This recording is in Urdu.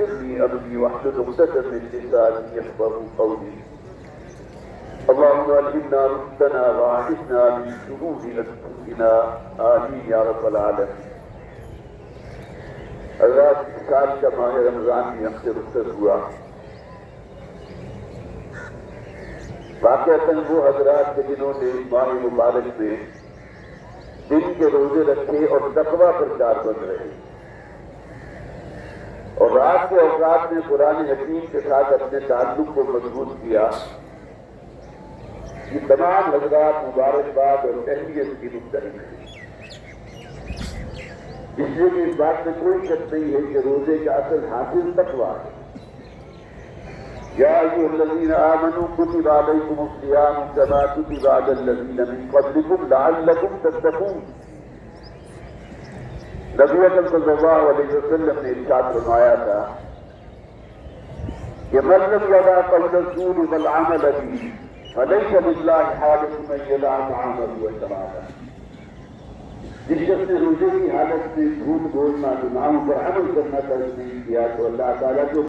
يسر لي أمري واحلل عقدة من لساني يفقهوا قولي اللهم ألهمنا رشدنا وأعذنا من شرور أنفسنا آمين يا رب العالمين. حضرات سال کا ماہ رمضان بھی ہم سے رخصت ہوا. واقعتاً وہ حضرات کے جنہوں نے ماہ مبارک میں دن کے روزے رکھے اور تقویٰ پر کاربند رہے اور رات کے اوقات میں قرآن حکیم کے ساتھ اپنے تعلق کو مضبوط کیا، یہ تمام حضرات مبارکباد اور تحلیت کی مستحق ہیں. اس لیے کہ اس بات میں کوئی شک نہیں ہے کہ روزے کا اصل حاصل تقویٰ ہے. یا ایھا الذین آمنوا کتب علیکم الصیام کما کتب علی الذین من قبلکم لعلکم تتقون. نبی اکرم صلی اللہ علیہ وسلم نے ارشاد فرمایا تھا کہ من لم یدع قول الزور والعمل به فلیس للہ حاجۃ ان یدع طعامہ وشرابہ. جس شخص نے روزے کی حالت میں جھوٹ بولنا، گناہوں پر عمل کرنا ترک نہیں کیا تو اللہ تعالیٰ کو